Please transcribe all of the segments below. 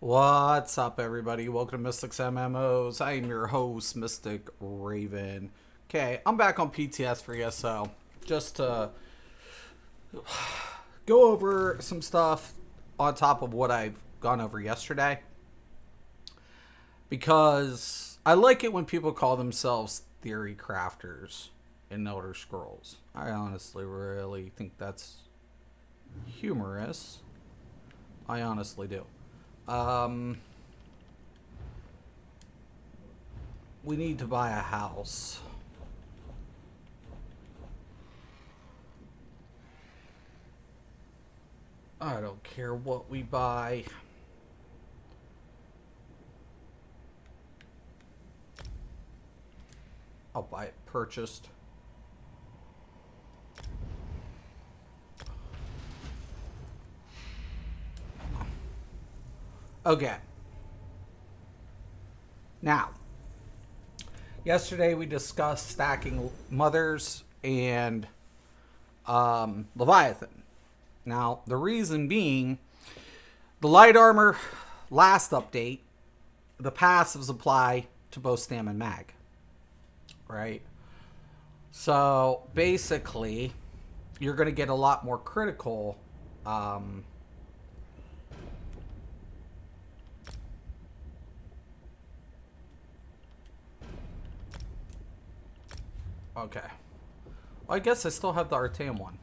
What's up, everybody? Welcome to Mystics MMOs. I am your host, Mystic Raven. Okay, I'm back on PTS for ESO. Just to go over some stuff on top of what I've gone over yesterday. Because I like it when people call themselves theory crafters in Elder Scrolls. I honestly really think that's humorous. I honestly do. We need to buy a house. I don't care what we buy. I'll buy it purchased. Okay. Now, yesterday we discussed stacking mothers and Leviathan. Now, the reason being, the light armor last update, the passives apply to both stam and mag. Right? So, basically, you're going to get a lot more critical okay. Well, I guess I still have the Artaeum one.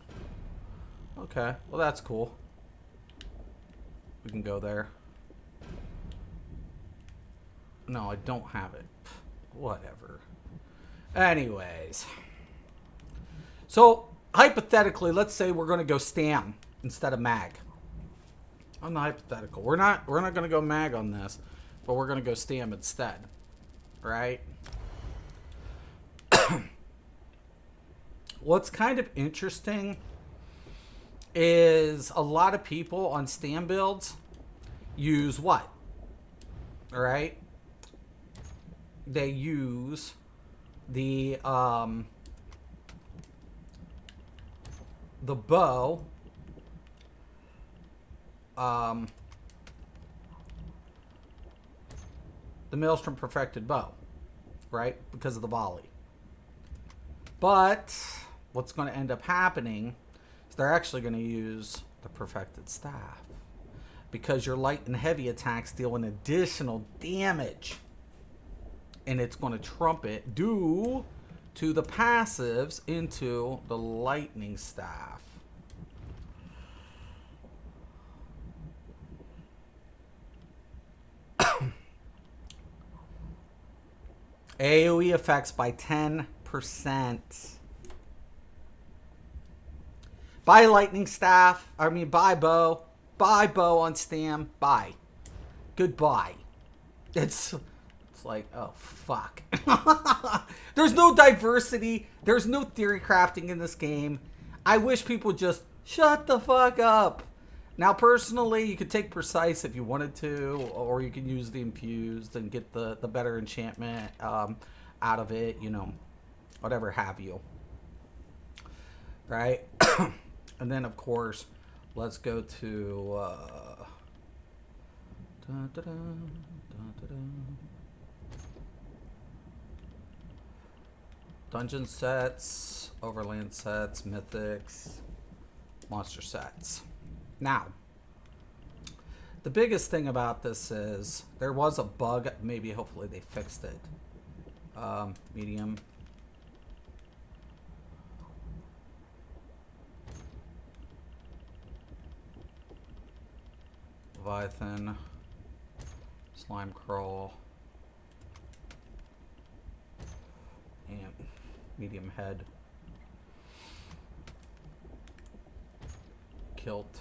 Okay. Well, that's cool. We can go there. No, I don't have it. Whatever. Anyways. So, hypothetically, let's say we're going to go stam instead of mag. On the hypothetical. We're not going to go mag on this, but we're going to go stam instead. Right? What's kind of interesting is a lot of people on stam builds use what? All right? They use the bow, the Maelstrom Perfected Bow, right? Because of the volley. But what's going to end up happening is they're actually going to use the Perfected Staff, because your light and heavy attacks deal an additional damage, and it's going to trump it due to the passives into the lightning staff. AoE effects by 10%. Buy lightning staff. Buy bow. Buy bow on stam. Buy. Goodbye. It's like, oh, fuck. There's no diversity. There's no theory crafting in this game. I wish people just shut the fuck up. Now, personally, you could take Precise if you wanted to, or you can use the Infused and get the better enchantment out of it, you know, whatever have you. Right? And then, of course, let's go to... dungeon sets, overland sets, mythics, monster sets. Now, the biggest thing about this is there was a bug. Maybe, hopefully, they fixed it. Medium. Leviathan. Slime crawl. And medium head. Kilt.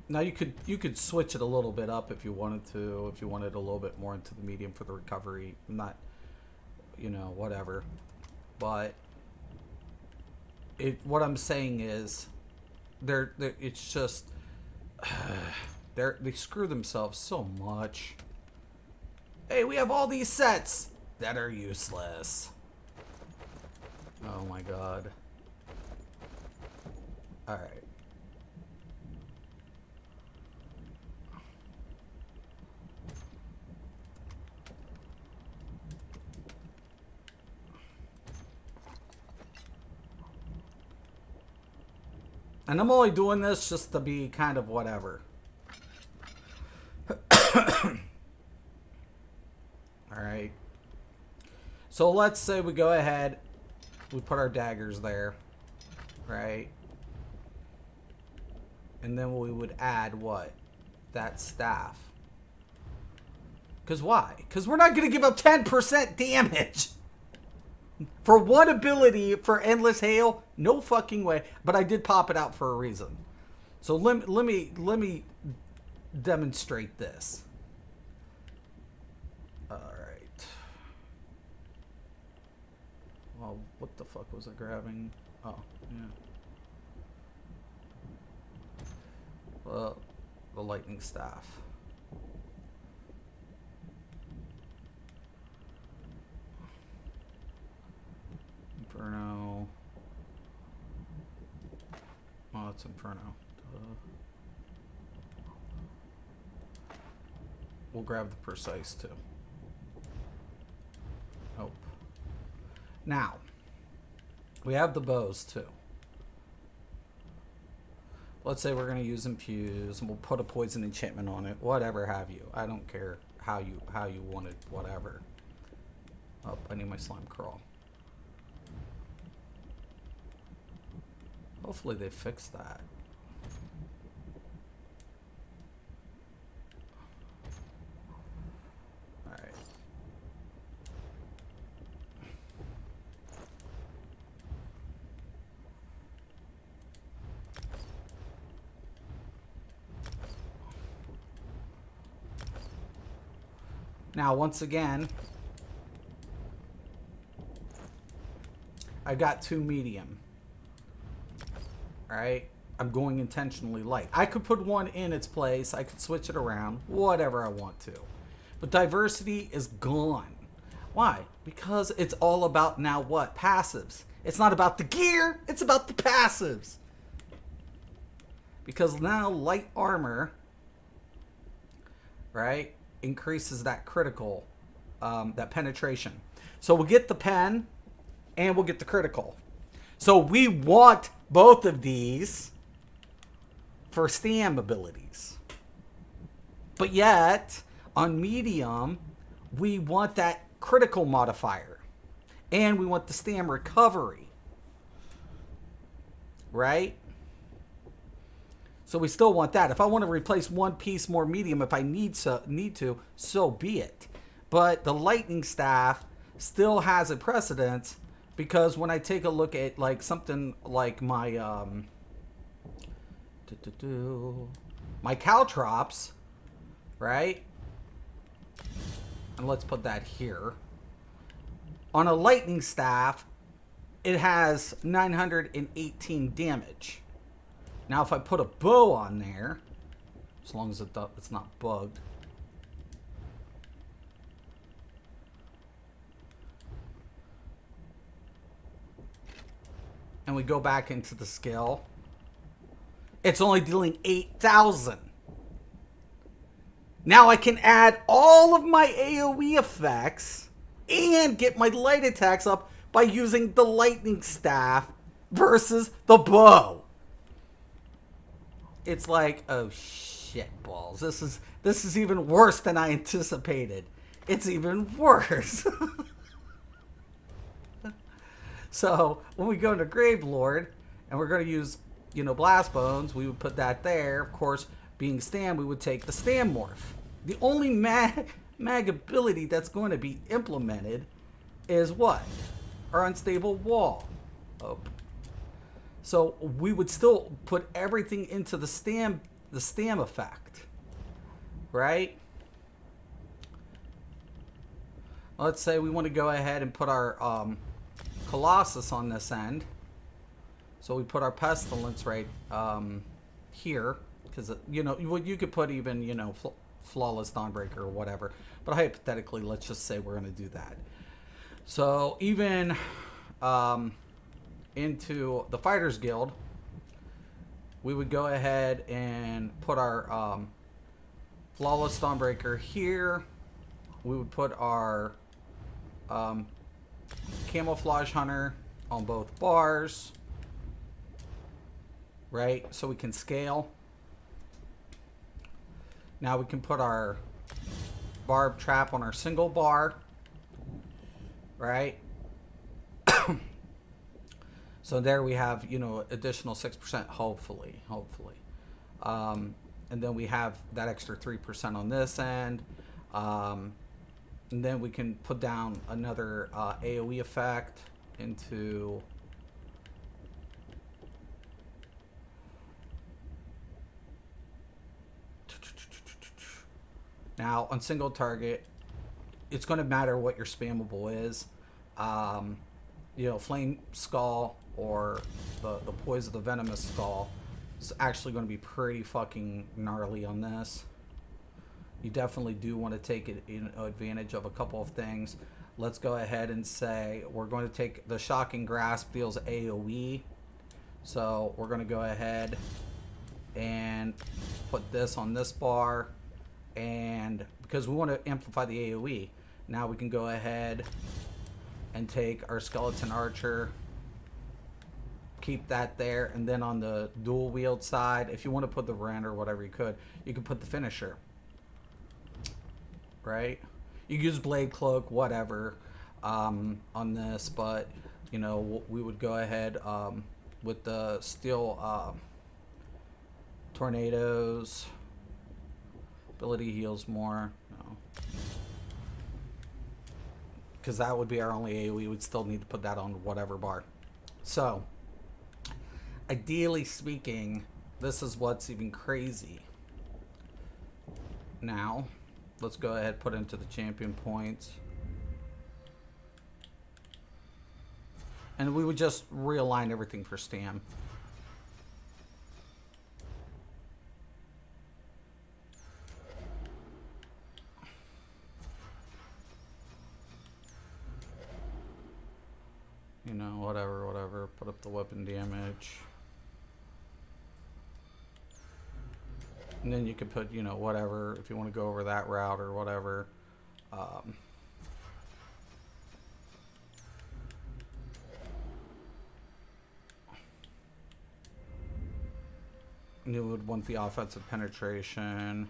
Now you could switch it a little bit up if you wanted to, if you wanted a little bit more into the medium for the recovery. Not, you know, whatever. But what I'm saying is, it's just they screw themselves so much. Hey, we have all these sets that are useless. Oh my god. Alright. And I'm only doing this just to be kind of whatever. Alright. So let's say we go ahead, we put our daggers there, right? And then we would add what? That staff. Because why? Because we're not going to give up 10% damage. For one ability for Endless Hail, no fucking way. But I did pop it out for a reason. So let me demonstrate this. Alright. Well, what the fuck was I grabbing? Oh, yeah. Well, the lightning staff. Inferno. Oh, it's Inferno. We'll grab the precise too. Nope. Now, we have the bows too. Let's say we're going to use infuse, and we'll put a poison enchantment on it. Whatever have you. I don't care how you want it. Whatever. Oh, I need my slime crawl. Hopefully they fix that. Alright. Now, once again, I got 2 medium. Alright? I'm going intentionally light. I could put one in its place. I could switch it around. Whatever I want to. But diversity is gone. Why? Because it's all about now what? Passives. It's not about the gear. It's about the passives. Because now light armor, right, increases that critical, that penetration. So we'll get the pen and we'll get the critical. So we want both of these for stam abilities. But yet, on medium, we want that critical modifier. And we want the stam recovery. Right? So we still want that. If I want to replace one piece more medium, if I need to, so be it. But the lightning staff still has a precedence, because when I take a look at like something like my my caltrops, right? And let's put that here. On a lightning staff, it has 918 damage. Now, if I put a bow on there, as long as it's not bugged. And we go back into the skill, it's only dealing 8,000. Now I can add all of my AoE effects and get my light attacks up by using the lightning staff versus the bow. It's like, oh shit balls. This is even worse than I anticipated. It's even worse. So when we go into Grave Lord and we're going to use, Blast Bones, we would put that there. Of course, being Stam, we would take the Stam Morph. The only mag ability that's going to be implemented is what? Our Unstable Wall. Oh. So we would still put everything into the Stam effect. Right? Let's say we want to go ahead and put our Colossus on this end. So we put our Pestilence right here, because you could put even Flawless Dawnbreaker or whatever, but hypothetically let's just say we're going to do that. So even into the Fighters Guild, we would go ahead and put our Flawless Stormbreaker here. We would put our Camouflage Hunter on both bars, right? So we can scale. Now we can put our Barb Trap on our single bar, right? So there we have, you know, additional 6%, hopefully. And then we have that extra 3% on this end. And then we can put down another AoE effect into... Now, on single target, it's going to matter what your spammable is. You know, Flame Skull or the Poise of the Venomous Skull is actually going to be pretty fucking gnarly on this. You definitely do want to take advantage of a couple of things. Let's go ahead and say we're going to take the Shocking Grasp deals AoE. So we're going to go ahead and put this on this bar. And because we want to amplify the AoE, now we can go ahead and take our Skeleton Archer, keep that there, and then on the dual wield side, if you want to put the Rend or whatever you could put the Finisher, right? You can use Blade Cloak, whatever, on this, but you know, we would go ahead with the Steel Tornadoes. Ability heals more. No. Because that would be our only AoE. We would still need to put that on whatever bar. So, ideally speaking, this is what's even crazy. Now, let's go ahead and put into the champion points. And we would just realign everything for Stam. You know, whatever. Put up the weapon damage. And then you could put, you know, whatever, if you want to go over that route or whatever. You would want the offensive penetration.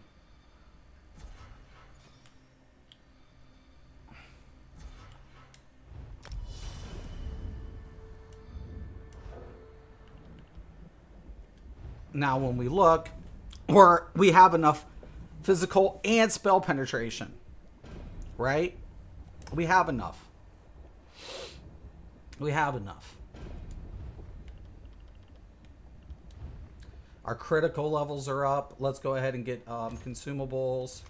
Now when we look, we have enough physical and spell penetration, right? We have enough. Our critical levels are up. Let's go ahead and get consumables.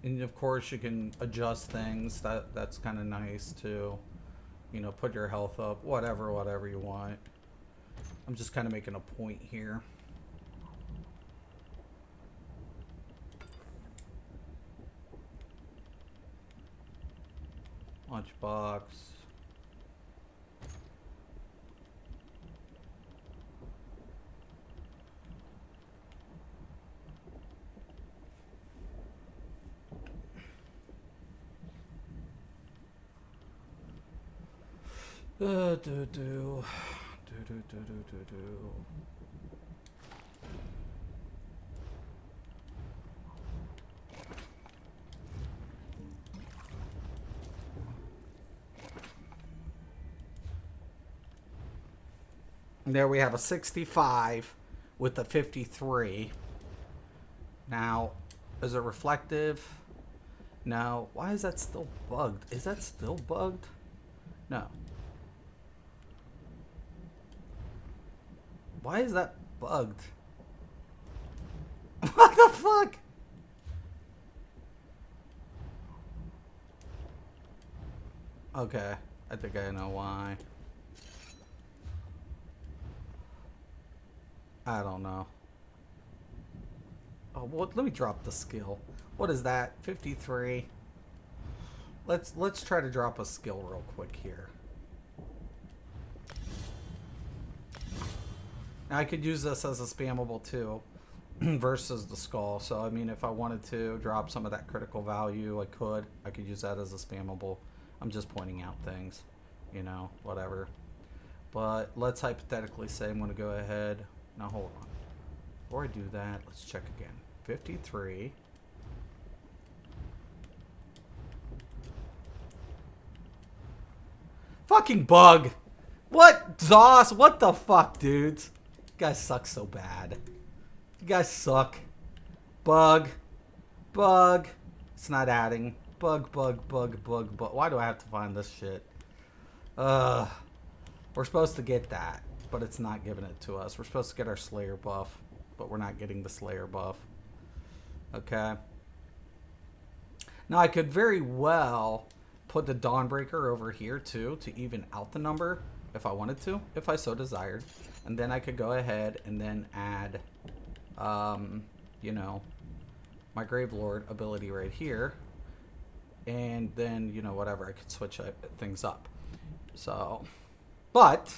And of course you can adjust things. That's kind of nice too. You know, put your health up, whatever you want. I'm just kind of making a point here. Lunchbox. Do. There we have a 65 with a 53. Now, is it reflective? No. Why is that still bugged? Is that still bugged? No. Why is that bugged? What the fuck? Okay, I think I know why. I don't know. Oh, well, let me drop the skill. What is that? 53. Let's try to drop a skill real quick here. Now, I could use this as a spammable too, versus the skull. So I mean, if I wanted to drop some of that critical value, I could. I could use that as a spammable. I'm just pointing out things, you know, whatever. But let's hypothetically say I'm going to go ahead. Now hold on. Before I do that, let's check again. 53. Fucking bug. What? Zoss? What the fuck, dudes? You guys suck so bad. You guys suck. Bug. Bug. It's not adding. Bug, bug, bug, bug, bug. Why do I have to find this shit? We're supposed to get that, but it's not giving it to us. We're supposed to get our Slayer buff, but we're not getting the Slayer buff. Okay. Now, I could very well put the Dawnbreaker over here, too, to even out the number, if I wanted to, if I so desired. And then I could go ahead and then add, you know, my Gravelord ability right here. And then, you know, whatever, I could switch things up. So, but,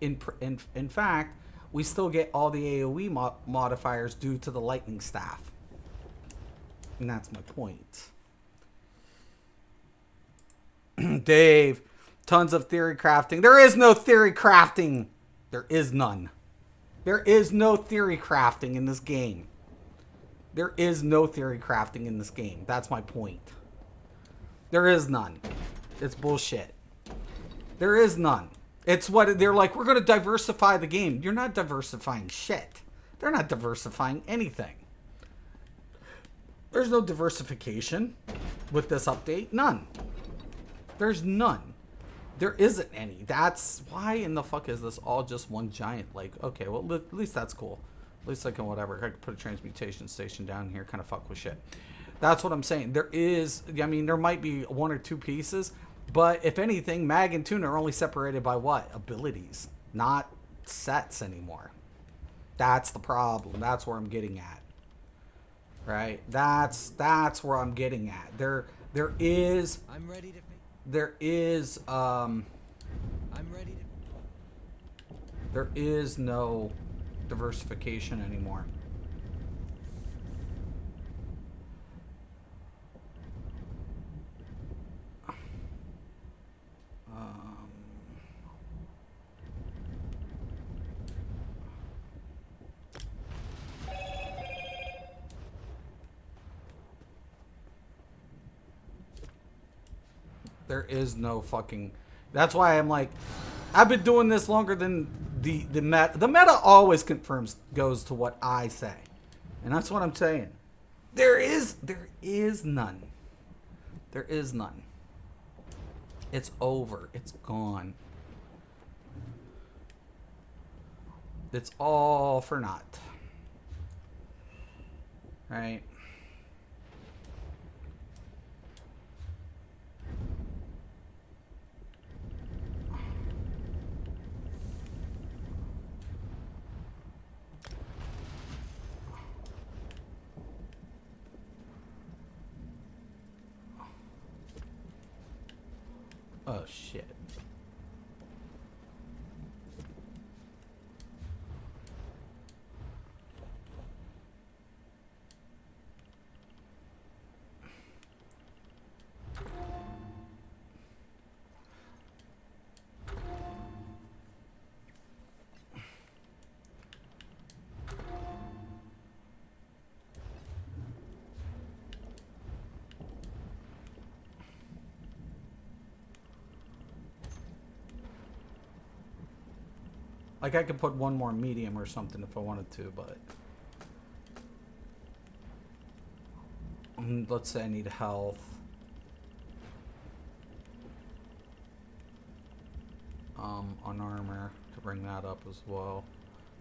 in fact, we still get all the AoE modifiers due to the Lightning Staff. And that's my point. Dave, tons of theory crafting. There is no theory crafting. There is none. There is no theory crafting in this game. There is no theory crafting in this game. That's my point. There is none. It's bullshit. There is none. It's what they're like, we're going to diversify the game. You're not diversifying shit. They're not diversifying anything. There's no diversification with this update. None. There's none. There isn't any. That's why in the fuck is this all just one giant lake? Okay, well, at least that's cool. At least I can whatever. I can put a transmutation station down here, kind of fuck with shit. That's what I'm saying. There is, I mean, there might be one or two pieces, but if anything, Mag and Tuna are only separated by what? Abilities, not sets anymore. That's the problem. That's where I'm getting at. Right? That's where I'm getting at. There is I'm ready to there is I'm ready to there is no diversification anymore. There is no fucking... That's why I'm like... I've been doing this longer than the meta. The meta always goes to what I say. And that's what I'm saying. There is none. There is none. It's over. It's gone. It's all for naught. Right? Oh, shit. Like, I could put one more medium or something if I wanted to, but... let's say I need health. On armor, to bring that up as well.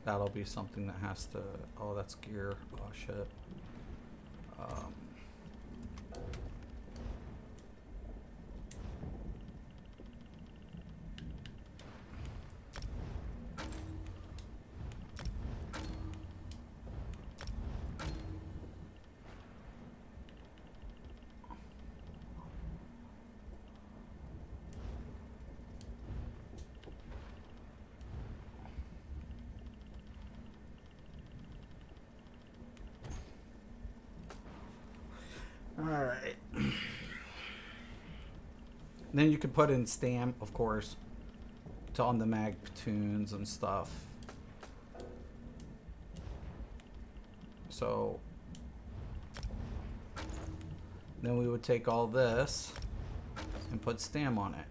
That'll be something that has to... Oh, that's gear. Oh, shit. Alright. Then you can put in stam, of course, to on the mag tunes and stuff. So then we would take all this and put stam on it.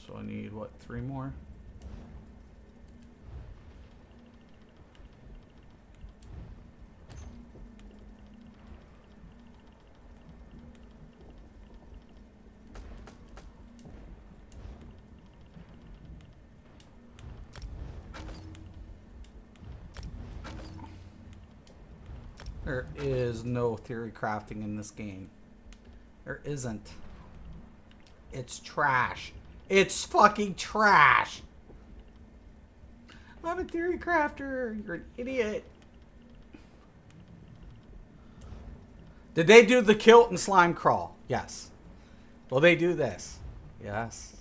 So I need, what, 3 more? There is no theory crafting in this game. There isn't. It's trash. It's fucking trash. I'm a theory crafter. You're an idiot. Did they do the kilt and slime crawl? Yes. Will they do this? Yes.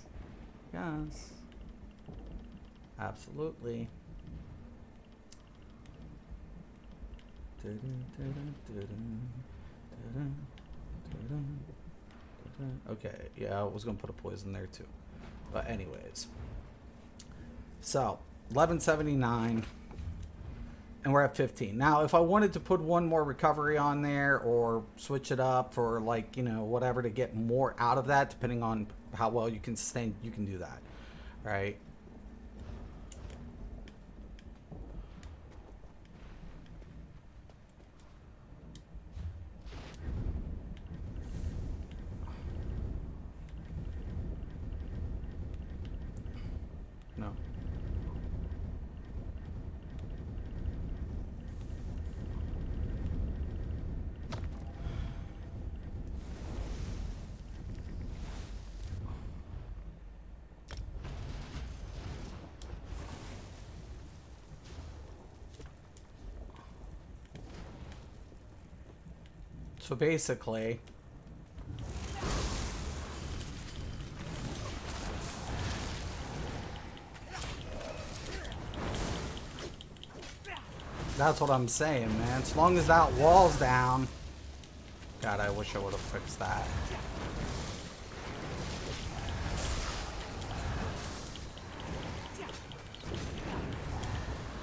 Yes. Absolutely. Okay, yeah, I was gonna put a poison there too. But anyways. So, 1179. And we're at 15. Now, if I wanted to put one more recovery on there or switch it up for, like, you know, whatever to get more out of that, depending on how well you can sustain, you can do that. Right? No. So basically, that's what I'm saying, man. As long as that wall's down. God, I wish I would have fixed that.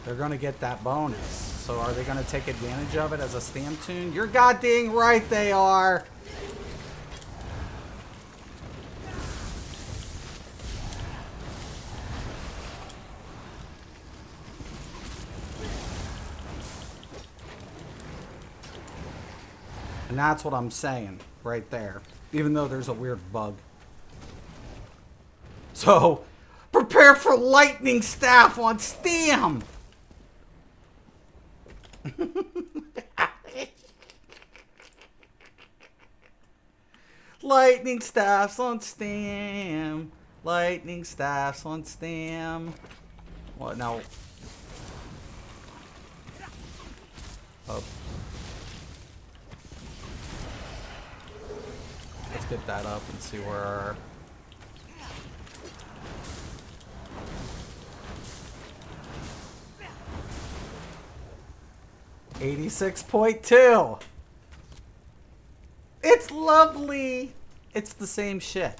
They're going to get that bonus. So are they going to take advantage of it as a stam tune? You're goddamn right they are. And that's what I'm saying right there. Even though there's a weird bug. So, prepare for lightning staff on stam. Lightning staffs on stam. Lightning staffs on stam. What now? Oh. Let's get that up and see where our... $86.2. It's lovely. It's the same shit.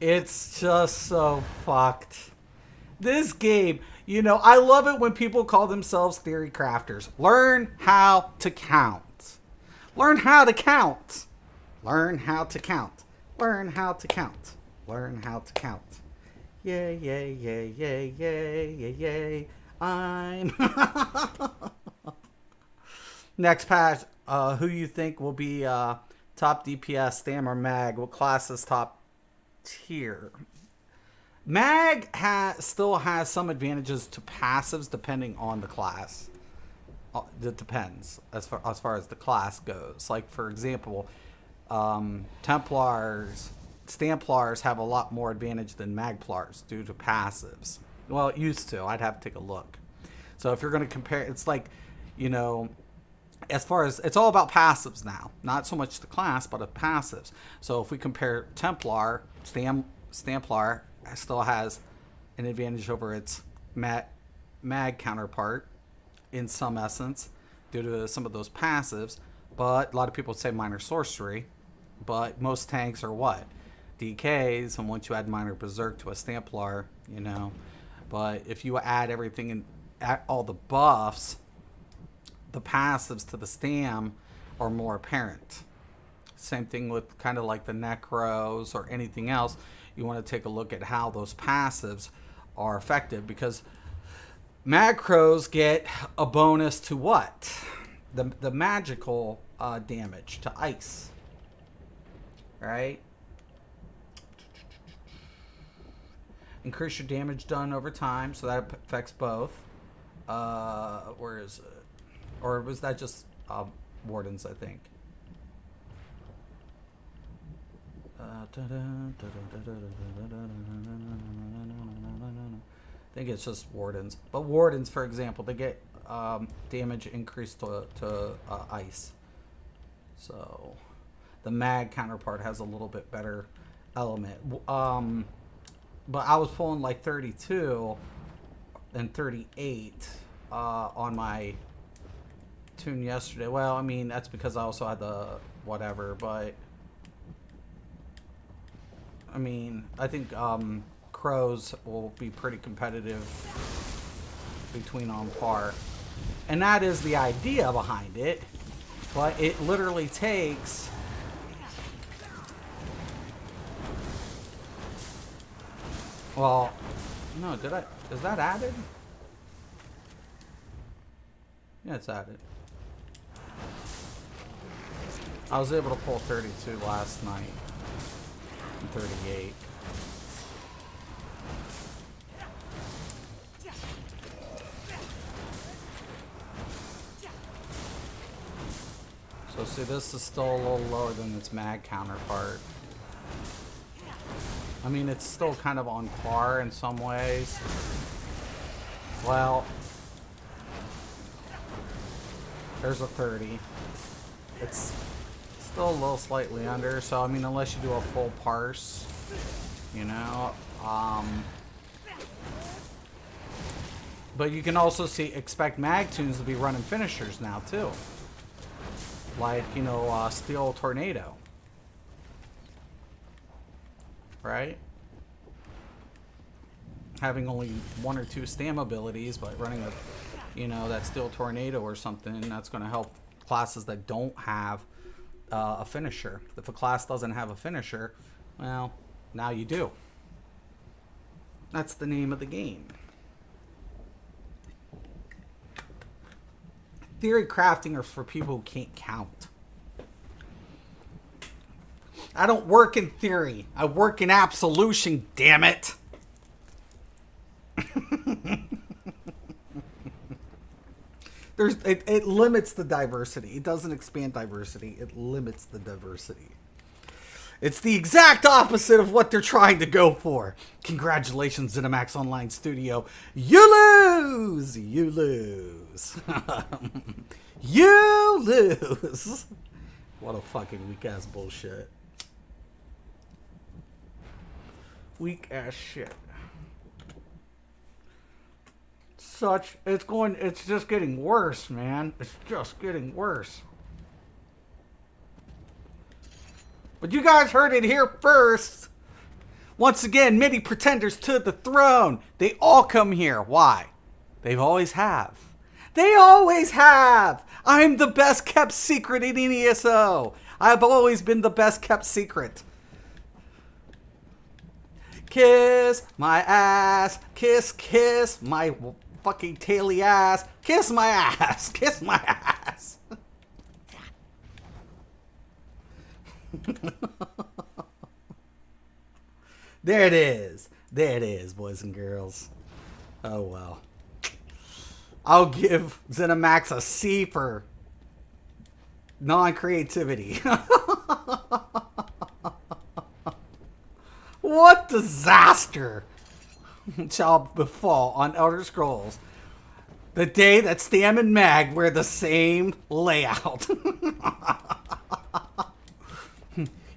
It's just so fucked. This game, you know, I love it when people call themselves theory crafters. Learn how to count. Learn how to count. Learn how to count. Learn how to count. Learn how to count. Yay, yay, yay, yay, yay, yay, yay. I'm... Next patch, who you think will be top DPS, Stam or Mag? What class is top tier? Mag still has some advantages to passives depending on the class. It depends as far as the class goes. Like, for example... Templars, Stamplars have a lot more advantage than Magplars due to passives. Well, it used to. I'd have to take a look. So if you're going to compare, it's like, you know, as far as it's all about passives now, not so much the class, but the passives. So if we compare Templar, Stamplar still has an advantage over its mag counterpart in some essence due to some of those passives. But a lot of people say minor sorcery, but most tanks are what? DKs, and once you add minor berserk to a Stamplar, you know. But if you add everything in, all the buffs, the passives to the Stam are more apparent. Same thing with kind of like the Necros or anything else. You want to take a look at how those passives are effective, because Macros get a bonus to what? The magical damage to ice. Right? Increase your damage done over time, so that affects both. Where is it? Or was that just Wardens, I think? I think it's just Wardens. But Wardens, for example, they get damage increased to ice. So the mag counterpart has a little bit better element. But I was pulling like 32 and 38 on my tune yesterday. Well, I mean, that's because I also had the whatever, but I mean, I think Crows will be pretty competitive between on par. And that is the idea behind it. But it literally takes... Well, no, did I... Is that added? Yeah, it's added. I was able to pull 32 last night. And 38. So see, this is still a little lower than its mag counterpart. I mean, it's still kind of on par in some ways. Well, there's a 30. It's still a little slightly under, so I mean, unless you do a full parse, you know. But you can also expect mag tunes to be running finishers now too. Like, you know, Steel Tornado. Right? Having only 1 or 2 Stam abilities, but running a, you know, that Steel Tornado or something, that's going to help classes that don't have a finisher. If a class doesn't have a finisher, well, now you do. That's the name of the game. Theory crafting are for people who can't count. I don't work in theory. I work in absolution, damn it. It limits the diversity. It doesn't expand diversity. It limits the diversity. It's the exact opposite of what they're trying to go for. Congratulations, ZeniMax Online Studio. You lose. You lose. You lose. What a fucking weak ass bullshit. Weak ass shit. It's just getting worse, man. It's just getting worse. But you guys heard it here first. Once again, many pretenders to the throne. They all come here. Why? They always have. They always have. I'm the best kept secret in ESO. I've always been the best kept secret. Kiss my ass. Kiss, kiss my fucking taily ass. Kiss my ass. Kiss my ass. There it is. There it is, boys and girls. Oh well. I'll give ZeniMax a C for non-creativity. What disaster shall befall on Elder Scrolls? The day that Stam and Mag wear the same layout.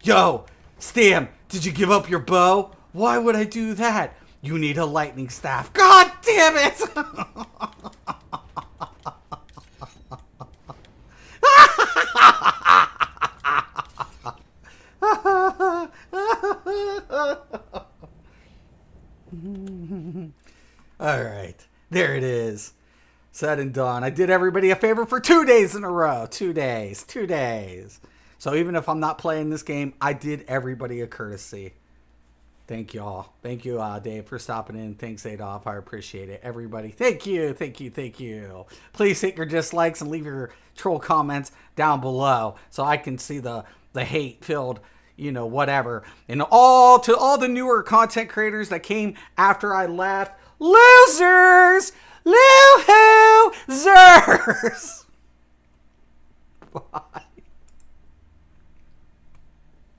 Yo, Stam, did you give up your bow? Why would I do that? You need a lightning staff. God damn it! All right, there it is. Said and done. I did everybody a favor for 2 days in a row. 2 days. 2 days. So even if I'm not playing this game, I did everybody a courtesy. Thank you all. Thank you, Dave, for stopping in. Thanks, Adolf. I appreciate it. Everybody, thank you. Thank you. Thank you. Please hit your dislikes and leave your troll comments down below so I can see the hate-filled, whatever. And all the newer content creators that came after I left, losers! Loo-hoo-zers!